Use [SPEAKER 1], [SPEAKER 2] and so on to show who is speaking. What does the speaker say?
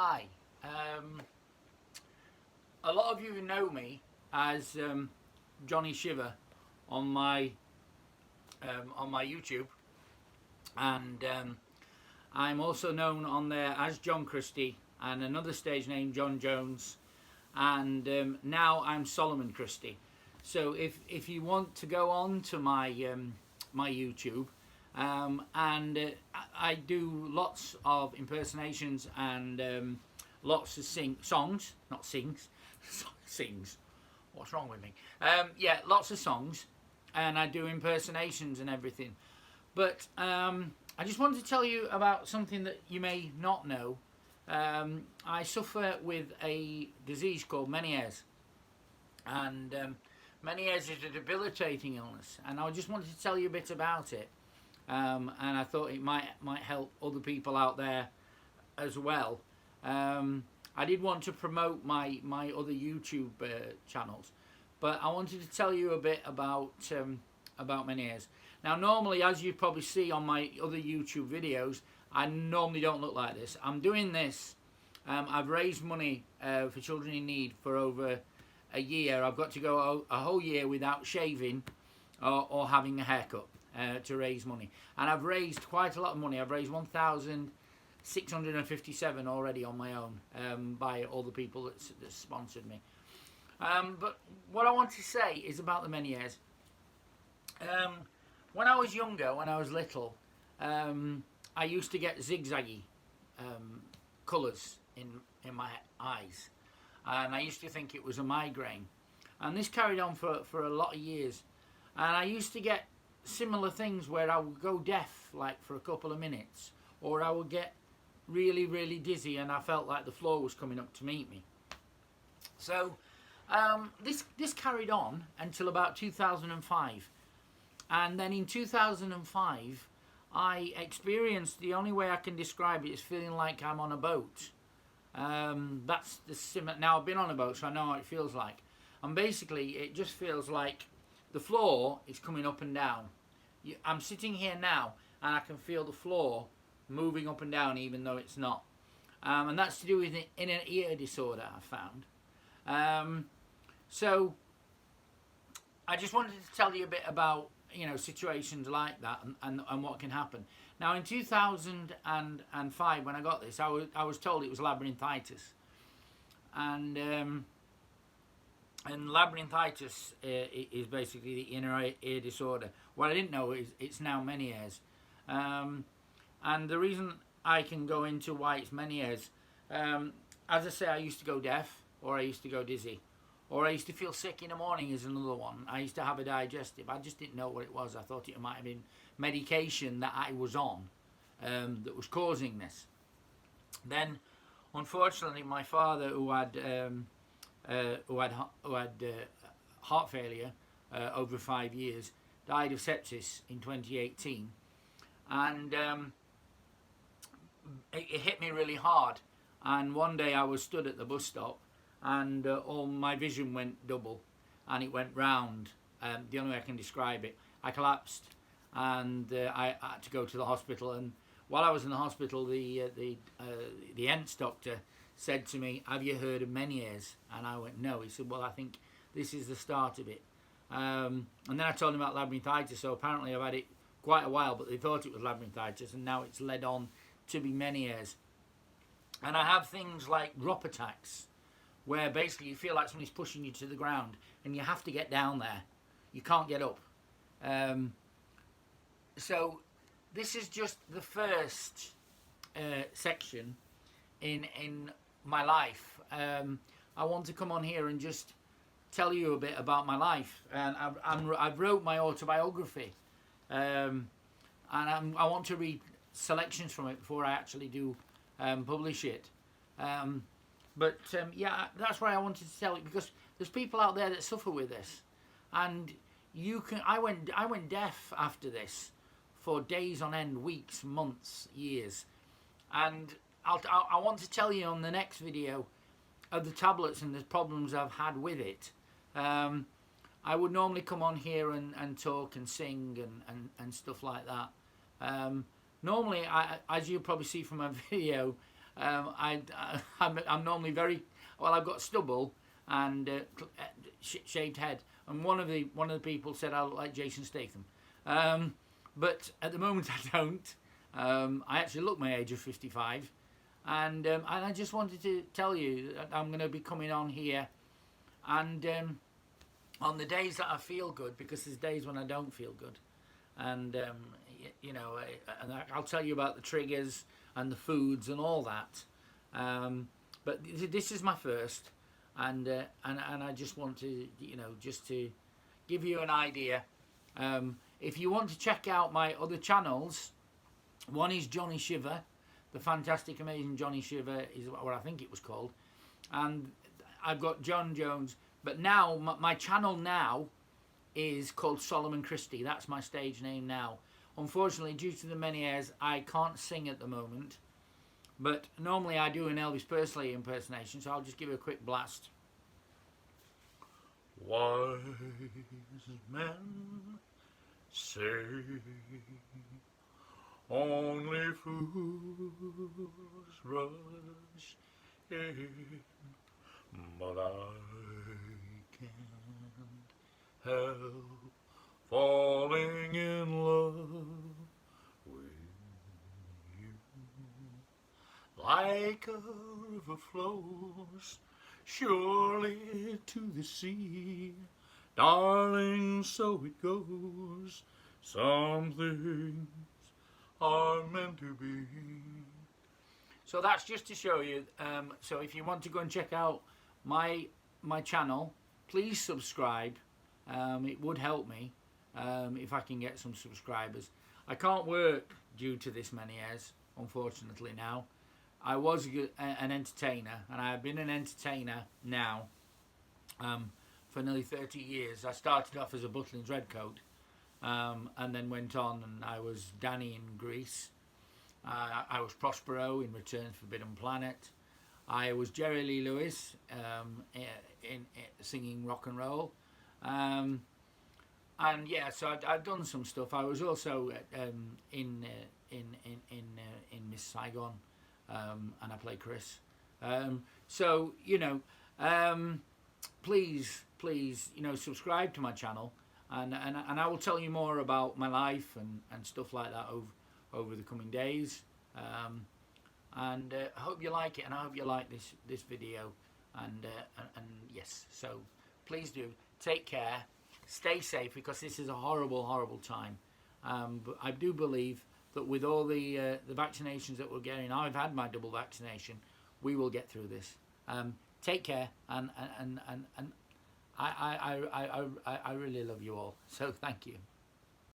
[SPEAKER 1] Hi. Um, a lot of you know me as Johnny Shiver on my YouTube, and I'm also known on there as John Christie and another stage name John Jones, and now I'm Solomon Christie. So if you want to go on to my YouTube, and I do lots of impersonations and lots of songs, not sings, sings. What's wrong with me? Yeah, lots of songs, and I do impersonations and everything. But I just wanted to tell you about something that you may not know. I suffer with a disease called Meniere's, and Meniere's is a debilitating illness, and I just wanted to tell you a bit about it. And I thought it might help other people out there as well. I did want to promote my other YouTube channels, but I wanted to tell you a bit about Meniere's. Now, normally, as you probably see on my other YouTube videos, I normally don't look like this. I'm doing this. I've raised money for children in need for over a year. I've got to go a whole year without shaving or having a haircut to raise money, and I've raised quite a lot of money. I've raised 1,657 already on my own by all the people that sponsored me. But what I want to say is about the Meniere's. When I was younger, when I was little, I used to get zigzaggy colours in my eyes, and I used to think it was a migraine, and this carried on for a lot of years, and I used to get similar things where I would go deaf like for a couple of minutes, or I would get really dizzy and I felt like the floor was coming up to meet me. So this carried on until about 2005, and then in 2005 I experienced, the only way I can describe it is feeling like I'm on a boat. That's the now I've been on a boat, so I know what it feels like, and basically it just feels like the floor is coming up and down. I'm sitting here now and I can feel the floor moving up and down even though it's not. And that's to do with in an ear disorder I found. So I just wanted to tell you a bit about situations like that and what can happen. Now in 2005 when I got this, I was told it was labyrinthitis. And labyrinthitis is basically the inner ear disorder. What I didn't know is it's now Meniere's. And the reason I can go into why it's Meniere's, as I say, I used to go deaf, or I used to go dizzy, or I used to feel sick in the morning is another one. I used to have a digestive. I just didn't know what it was. I thought it might have been medication that I was on that was causing this. Then, unfortunately, my father, who had heart failure over 5 years, died of sepsis in 2018, and it hit me really hard. And one day I was stood at the bus stop, and all my vision went double, and it went round. The only way I can describe it, I collapsed, and I had to go to the hospital. And while I was in the hospital, the ENTS doctor said to me, "Have you heard of Meniere's?" And I went, "No." He said, "Well, I think this is the start of it." And then I told him about labyrinthitis. So apparently I've had it quite a while, but they thought it was labyrinthitis, and now it's led on to be Meniere's. And I have things like drop attacks, where basically you feel like somebody's pushing you to the ground, and you have to get down there. You can't get up. So this is just the first section in my life. I want to come on here and just tell you a bit about my life, and I've wrote my autobiography, and I want to read selections from it before I actually do publish it. Yeah, that's why I wanted to tell it, because there's people out there that suffer with this, and you can. I went deaf after this for days on end, weeks, months, years, and I want to tell you on the next video of the tablets and the problems I've had with it. I would normally come on here and talk and sing and stuff like that. Normally, as you'll probably see from my video, I'm normally very well. I've got stubble and shaved head, and one of the people said I look like Jason Statham, but at the moment I don't. I actually look my age of 55, and I just wanted to tell you that I'm going to be coming on here, and on the days that I feel good, because there's days when I don't feel good, and you know, and I'll tell you about the triggers and the foods and all that. But this is my first, and I just want to, you know, just to give you an idea. If you want to check out my other channels, one is Johnny Shiver, the fantastic, amazing Johnny Shiver is what I think it was called, and I've got John Jones. But now my channel now is called Solomon Christie. That's my stage name now. Unfortunately, due to the many airs, I can't sing at the moment. But normally I do an Elvis Presley impersonation, so I'll just give you a quick blast. Wise men say only fools rush in, but I can't help falling in love with you. Like a river flows surely to the sea, darling, so it goes. Some things are meant to be. So that's just to show you. So if you want to go and check out my channel, please subscribe. It would help me if I can get some subscribers. I can't work due to this many years, unfortunately. Now I was an entertainer, and I have been an entertainer now for nearly 30 years. I started off as a Butlins Redcoat, and then went on, and I was Danny in Grease. I was Prospero in Return to Forbidden Planet. I was Jerry Lee Lewis in singing rock and roll. And yeah, so I'd done some stuff. I was also in Miss Saigon, and I played Chris. So you know, please, you know, subscribe to my channel, and I will tell you more about my life and stuff like that over the coming days. And I hope you like it, and I hope you like this video. And yes, so please do take care, stay safe, because this is a horrible time. But I do believe that with all the vaccinations that we're getting, I've had my double vaccination, we will get through this. Take care, and I really love you all. So thank you.